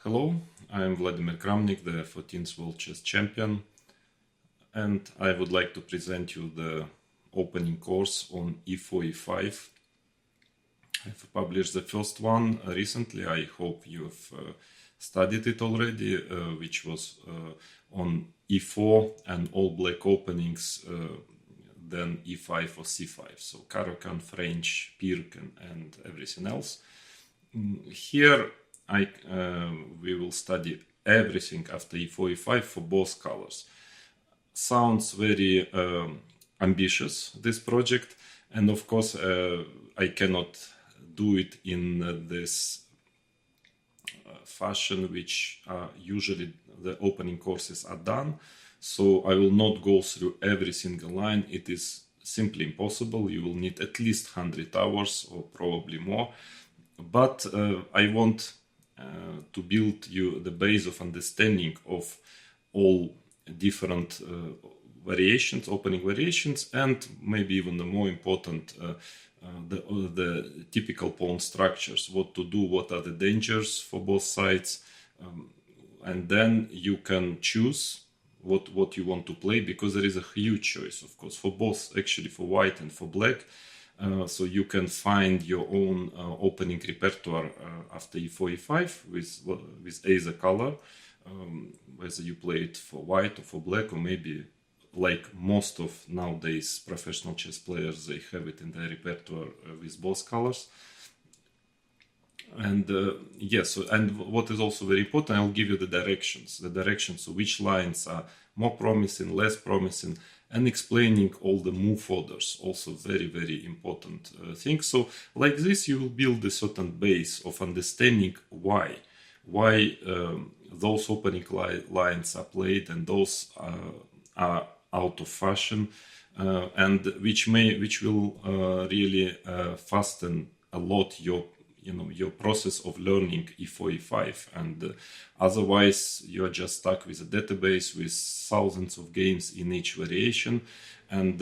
Hello, I am Vladimir Kramnik, the 14th World Chess Champion, and I would like to present you the opening course on E4, E5. I've published the first one recently. I hope you've studied it already, which was on E4 and all black openings, then E5 or C5. So Caro-Kann, French, Pirc, and everything else. Here we will study everything after E4, E5 for both colors. Sounds very ambitious, this project, and of course I cannot do it in this fashion which usually the opening courses are done. So I will not go through every single line. It is simply impossible. You will need at least 100 hours or probably more. But I want to build you the base of understanding of all different variations, opening variations, and maybe even the more important, the typical pawn structures, what to do, what are the dangers for both sides, and then you can choose what you want to play, because there is a huge choice, of course, for both, actually for white and for black. So you can find your own opening repertoire after E4, E5 with either color, whether you play it for white or for black, or maybe like most of nowadays professional chess players, they have it in their repertoire with both colors. And yes, and what is also very important, I'll give you the directions of which lines are more promising, less promising, and explaining all the move orders, also very, very important thing. So like this, you will build a certain base of understanding why those opening lines are played and those are out of fashion, and which will really fasten a lot your process of learning E4, E5, and otherwise you're just stuck with a database with thousands of games in each variation. And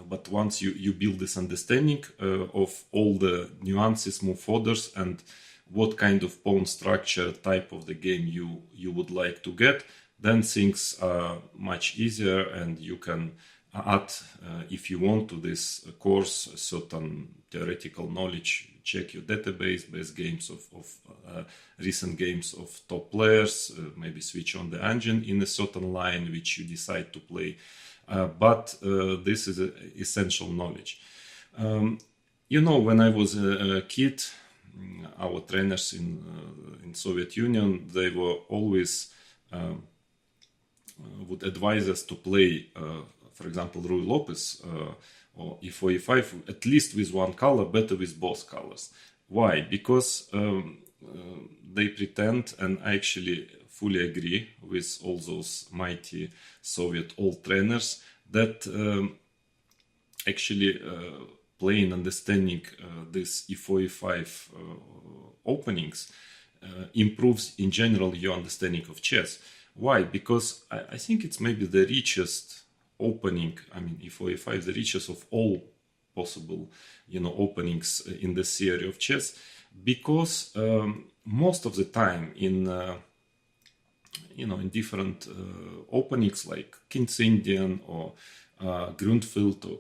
but once you build this understanding of all the nuances, move orders, and what kind of pawn structure type of the game you would like to get, then things are much easier, and you can add, if you want, to this course certain theoretical knowledge. Check your database, best games of recent games of top players, maybe switch on the engine in a certain line which you decide to play. But this is essential knowledge. When I was a kid, our trainers in Soviet Union, they were always would advise us to play, for example, Ruy Lopez or E4, E5, at least with one color, better with both colors. Why? Because they pretend, and I actually fully agree with all those mighty Soviet old trainers, that actually playing, understanding this E4, E5 openings improves in general your understanding of chess. Why? Because I think it's maybe the richest opening, E4, E5, the richest of all possible, openings in the theory of chess, because most of the time in different openings like King's Indian or Grundfeld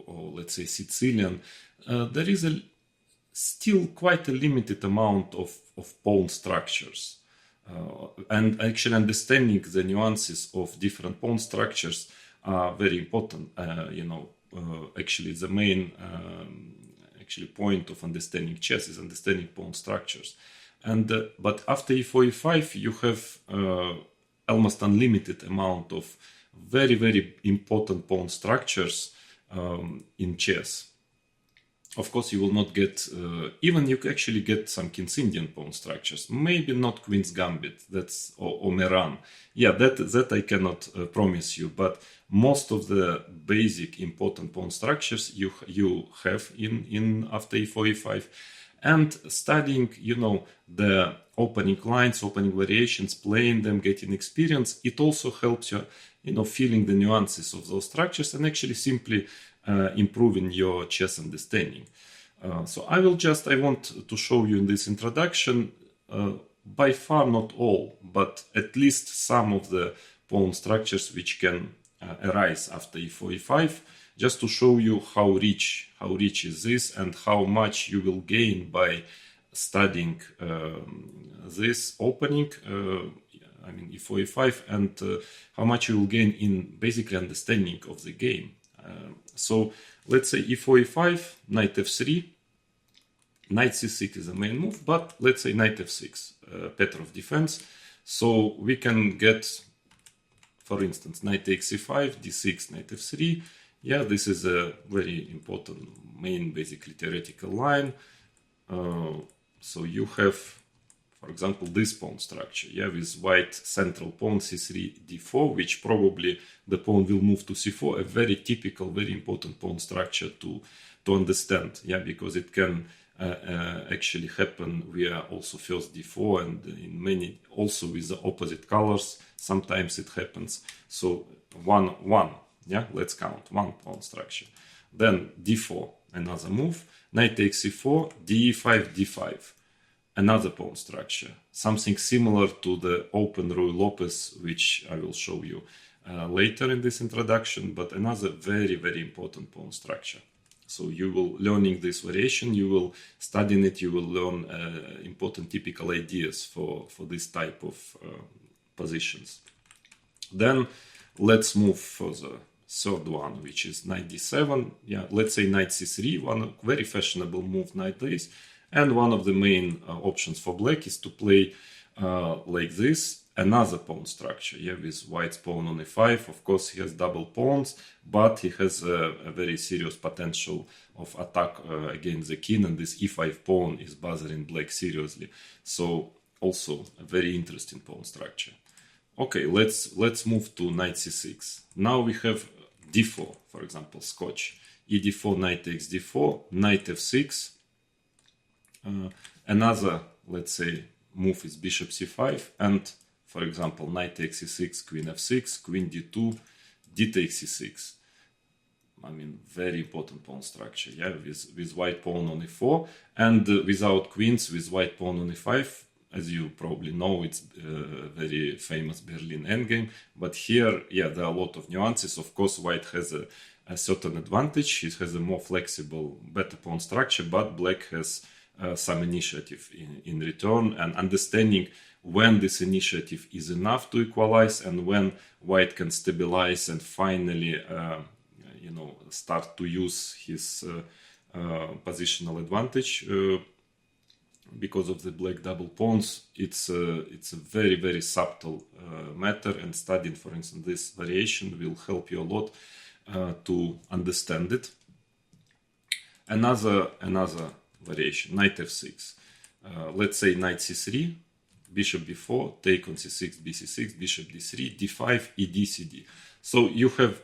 or let's say Sicilian, there is still quite a limited amount of pawn structures. And actually understanding the nuances of different pawn structures are very important. Actually the main point of understanding chess is understanding pawn structures. And but after E4, E5, you have almost unlimited amount of very, very important pawn structures in chess. Of course, you will not get, even you actually get some King's Indian pawn structures. Maybe not Queen's Gambit, or Meran. Yeah, that I cannot promise you. But most of the basic important pawn structures you have in after E4, E5. And studying, the opening lines, opening variations, playing them, getting experience, it also helps you, feeling the nuances of those structures and actually simply improving your chess understanding. So I want to show you in this introduction by far not all, but at least some of the pawn structures which can arise after e4, e5, just to show you how rich is this and how much you will gain by studying this opening, I mean e4, e5, and how much you will gain in basically understanding of the game. So let's say e4, e5, knight f3, knight c6 is the main move, but let's say knight f6, Petrov defense. So we can get, for instance, knight takes c5, d6, knight f3. Yeah, this is a very important main, basically theoretical line. So you have, for example, this pawn structure, yeah, with white central pawn c3, d4, which probably the pawn will move to c4, a very typical, very important pawn structure to understand, yeah, because it can actually happen via also first d4, and in many also with the opposite colors sometimes it happens. So one, yeah, let's count one pawn structure. Then d4, another move, knight takes c4, d5, d5, another pawn structure, something similar to the open Ruy Lopez, which I will show you later in this introduction, but another very, very important pawn structure. So you will learning this variation, you will studying it, you will learn important typical ideas for this type of positions. Then let's move further. Third one, which is knight d7. Yeah, let's say knight c3, one very fashionable move nowadays. And one of the main options for black is to play like this, another pawn structure, yeah, with white's pawn on e5. Of course, he has double pawns, but he has a very serious potential of attack against the king, and this e5 pawn is bothering black seriously. So also a very interesting pawn structure. Okay, let's move to knight c6. Now we have d4, for example, Scotch. E d4, knight takes d4, knight f6. Another, let's say, move is bishop c5, and for example, knight takes c6, queen f6, queen d2, d takes c6. I mean, very important pawn structure, yeah, with white pawn on e4, and without queens, with white pawn on e5. As you probably know, it's a very famous Berlin endgame, but here, yeah, there are a lot of nuances. Of course, white has a certain advantage. He has a more flexible, better pawn structure, but black has some initiative in return, and understanding when this initiative is enough to equalize and when white can stabilize and finally start to use his positional advantage because of the black double pawns. It's a very, very subtle matter, and studying, for instance, this variation will help you a lot to understand it. Another variation, knight f6. Let's say knight c3, bishop b4, take on c6, bc6, bishop d3, d5, ed, cd. So you have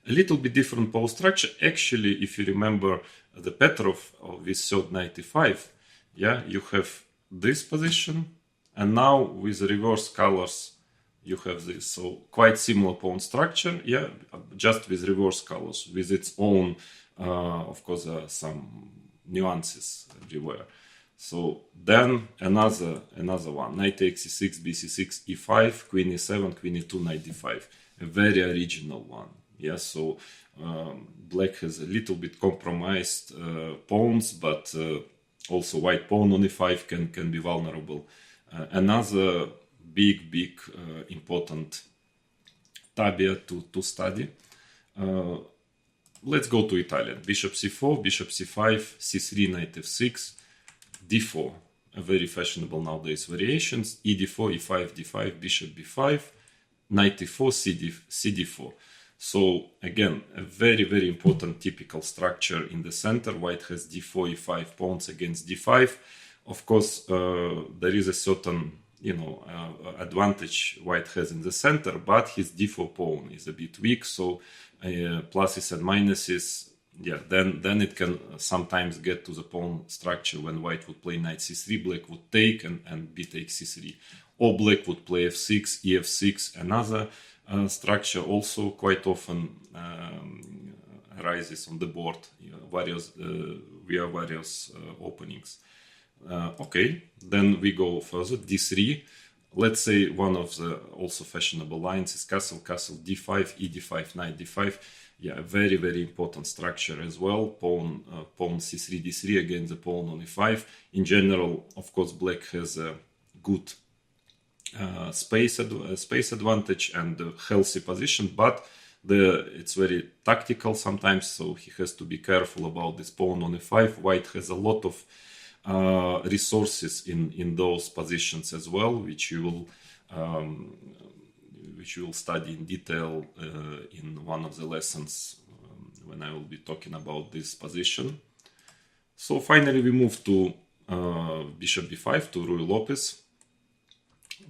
a little bit different pawn structure. Actually, if you remember the Petrov of this third knight e5, yeah, you have this position, and now with the reverse colors you have this. So quite similar pawn structure, yeah, just with reverse colors, with its own, of course, some nuances everywhere. So then another one, knight takes c6, bc6, e5, queen e7, queen e2, knight d5, a very original one. Yeah, so black has a little bit compromised pawns, but also white pawn on e5 can be vulnerable. Another big important tabia to study. Let's go to Italian. Bishop c4, bishop c5, c3, knight f6, d4. A very fashionable nowadays variations. e d4, e5, d5, bishop b5, knight e4, cd4. So again, a very, very important typical structure in the center. White has d4, e5 pawns against d5. Of course, there is a certain, advantage White has in the center, but his d4 pawn is a bit weak. So pluses and minuses, yeah, then it can sometimes get to the pawn structure when White would play knight c3, black would take and b takes c3. Or black would play f6, ef6, another structure also quite often arises on the board via various openings. Okay, then we go further. D3. Let's say one of the also fashionable lines is castle, castle, d5, e d5, knight d5. Yeah, very, very important structure as well. Pawn, pawn c3, d3 against the pawn on e5. In general, of course, black has a good space advantage and a healthy position, but it's very tactical sometimes, so he has to be careful about this pawn on e5. White has a lot of resources in those positions as well, which you will study in detail in one of the lessons when I will be talking about this position. So finally we move to bishop b5 to Ruy Lopez.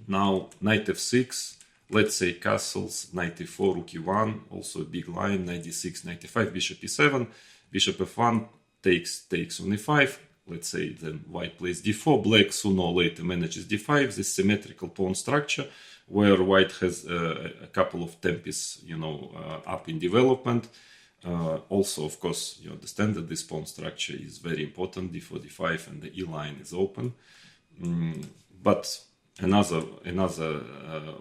Now knight f6, let's say castles, knight e4, rook e1, also a big line, knight d6, knight e5, bishop e7, bishop f1 takes on e5. Let's say then white plays d4, black sooner or later manages d5, this symmetrical pawn structure where white has a couple of tempes, up in development. Also, of course, you understand that this pawn structure is very important, d4, d5, and the e line is open. But another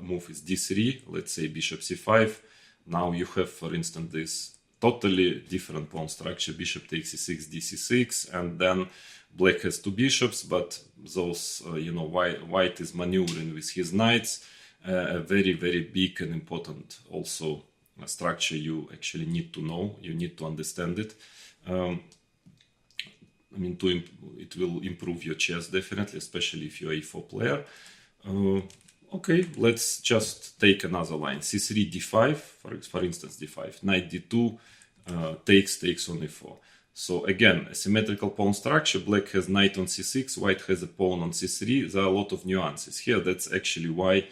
move is d3, let's say bishop c5. Now you have, for instance, this totally different pawn structure, bishop takes e6, dc6, and then black has two bishops, but those, white is maneuvering with his knights. A very, very big and important also structure you actually need to know, you need to understand it. It will improve your chess definitely, especially if you're a a4 player. Okay, let's just take another line, c3, d5, for instance, d5, knight d2, takes on e4. So again, a symmetrical pawn structure, black has knight on c6, white has a pawn on c3. There are a lot of nuances here. That's actually why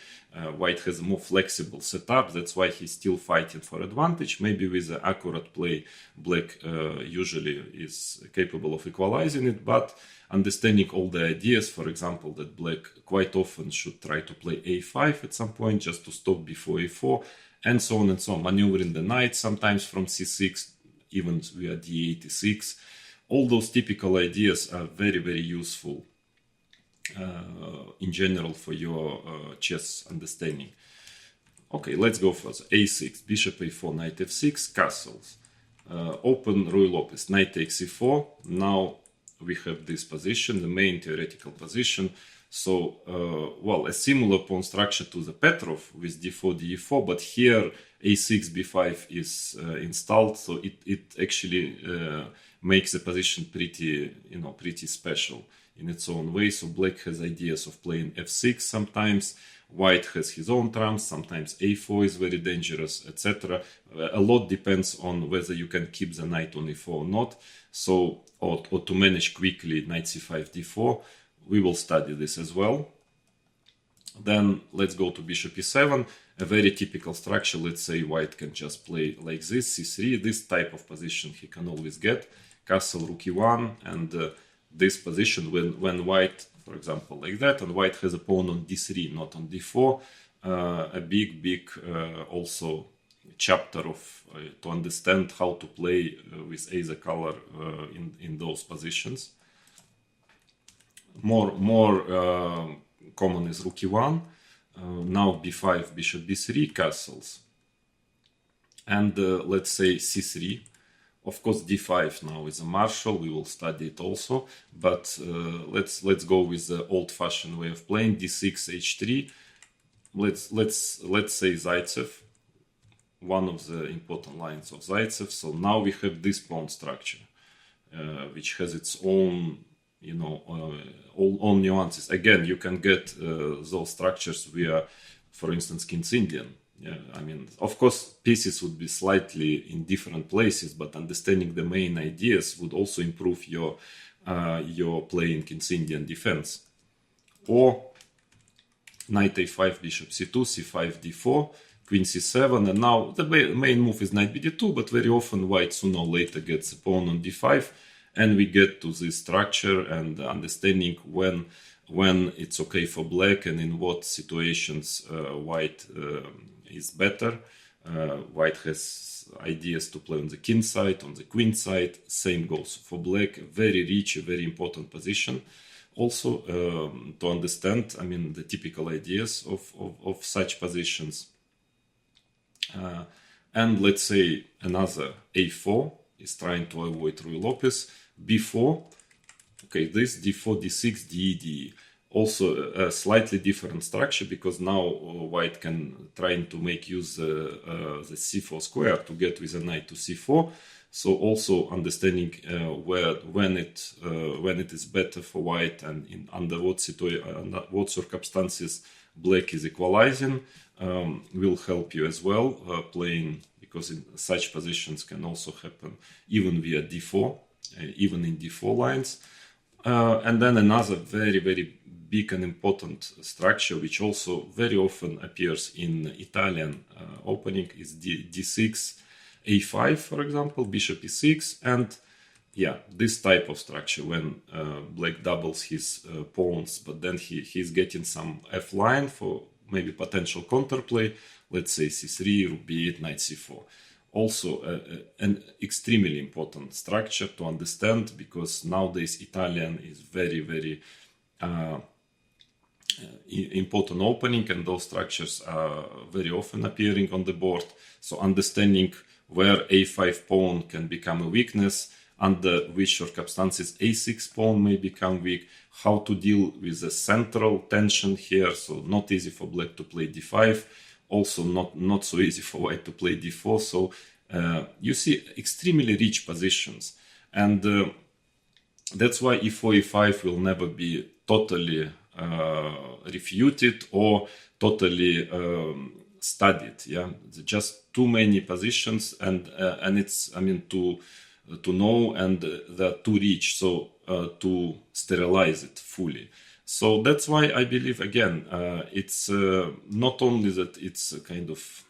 white has a more flexible setup. That's why he's still fighting for advantage. Maybe with an accurate play, black usually is capable of equalizing it, but understanding all the ideas, for example, that black quite often should try to play a5 at some point just to stop before a4, and so on and so on, maneuvering the knight sometimes from c6, even via d8, e6. All those typical ideas are very, very useful in general for your chess understanding. Okay, let's go further. a6, bishop a4, knight f6, castles. Open Ruy Lopez, knight takes e4. Now we have this position, the main theoretical position. So, a similar pawn structure to the Petrov with d4, d4, but here a6, b5 is installed, so it actually makes the position pretty special in its own way. So black has ideas of playing f6 sometimes, white has his own trumps, sometimes a4 is very dangerous, etc. A lot depends on whether you can keep the knight on e4 or not. So, or to manage quickly knight c5, d4. We will study this as well. Then let's go to bishop e7, a very typical structure. Let's say white can just play like this, c3, this type of position he can always get, castle, rook e1, and this position when white, for example, like that, and white has a pawn on d3, not on d4, a big also chapter of to understand how to play with either color in those positions. More common is rook e1, now b5, bishop b3, castles, and let's say c3. Of course, d5 now is a marshal. We will study it also, but let's go with the old-fashioned way of playing. d6, h3. Let's say Zaitsev, one of the important lines of Zaitsev. So now we have this pawn structure, which has its own, all nuances. Again, you can get those structures via, for instance, King's Indian. Yeah, of course, pieces would be slightly in different places, but understanding the main ideas would also improve your play in King's Indian defense. Or knight a5, bishop c2, c5, d4, queen c7, and now the main move is knight bd2, but very often white sooner or later gets a pawn on d5, and we get to this structure and understanding when it's okay for black and in what situations white is better. White has ideas to play on the king side, on the queen side. Same goes for black. Very rich, a very important position. also to understand, I mean, the typical ideas of such positions. And let's say another a4 is trying to avoid Ruy Lopez. b4, okay, this d4, d6, d, d. Also a slightly different structure, because now white can trying to make use the c4 square to get with a knight to c4. So also understanding when it is better for white and under what circumstances black is equalizing will help you as well playing, because in such positions can also happen even via d4, even in d4 lines. And then another very, very big and important structure, which also very often appears in Italian opening, is d6, a5, for example, bishop e6, and yeah, this type of structure when black doubles his pawns, but then he's getting some f line for maybe potential counterplay, let's say c3, rook b8, knight c4. Also an extremely important structure to understand, because nowadays Italian is very, very important opening, and those structures are very often appearing on the board. So understanding where a5 pawn can become a weakness, under which circumstances a6 pawn may become weak, how to deal with the central tension here. So not easy for black to play d5, also not so easy for white to play d4. So you see extremely rich positions, and that's why e4, e5 will never be totally refuted or totally studied. Yeah, just too many positions, and it's, I mean, to know, and they're too rich, so to sterilize it fully. So that's why I believe, again, it's not only that it's a kind of,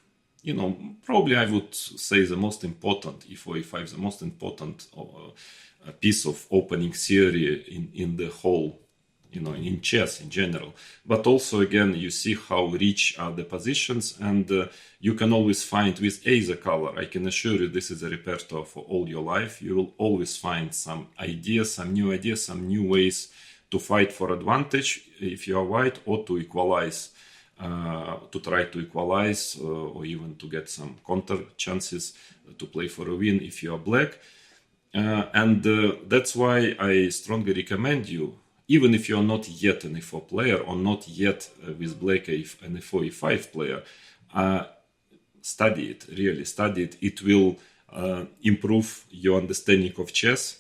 you know, probably I would say the most important, e4, e5, the most important piece of opening theory in the whole, you know, in chess in general. But also, again, you see how rich are the positions, and you can always find with either color. I can assure you this is a repertoire for all your life. You will always find some ideas, some new ways to fight for advantage if you are white, or to equalize, to try to equalize, or even to get some counter chances to play for a win if you are black. And that's why I strongly recommend you, even if you are not yet an e4 player, or not yet with black an e4, e5 player, study it, really study it. It will improve your understanding of chess.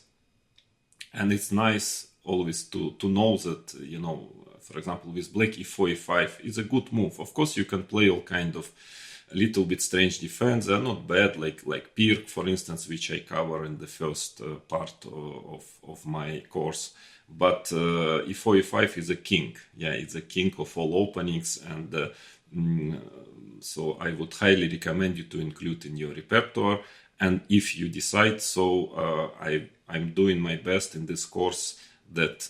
And it's nice always to know that, you know, for example, with black e4, e5 is a good move. Of course, you can play all kind of a little bit strange defense. They're not bad, like Pirc, for instance, which I cover in the first part of my course. But e4, e5 is a king. Yeah, it's a king of all openings, and so I would highly recommend you to include in your repertoire. And if you decide so, I'm doing my best in this course that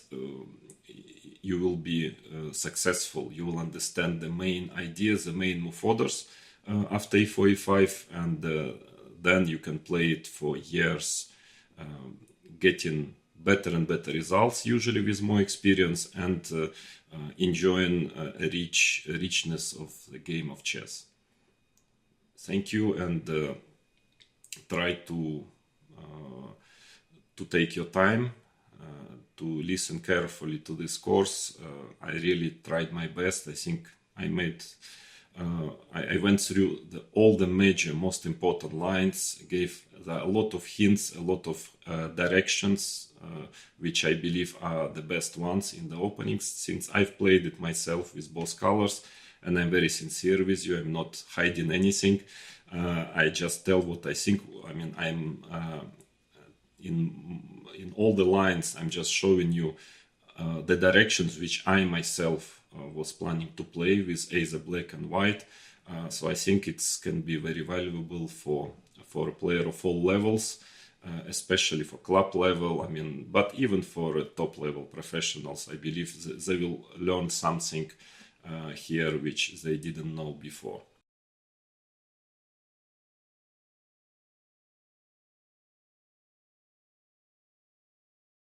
you will be successful. You will understand the main ideas, the main move orders after e4, e5, and then you can play it for years, getting better and better results, usually with more experience, and enjoying a richness of the game of chess. Thank you, and try to take your time to listen carefully to this course. I really tried my best. I think I made I went through all the major, most important lines, gave a lot of hints, a lot of directions, which I believe are the best ones in the openings, since I've played it myself with both colors, and I'm very sincere with you. I'm not hiding anything. I just tell what I think. I mean, I'm in all the lines, I'm just showing you the directions which I myself was planning to play with either black and white. So I think it can be very valuable for a player of all levels, especially for club level. I mean, but even for top level professionals, I believe they will learn something here which they didn't know before.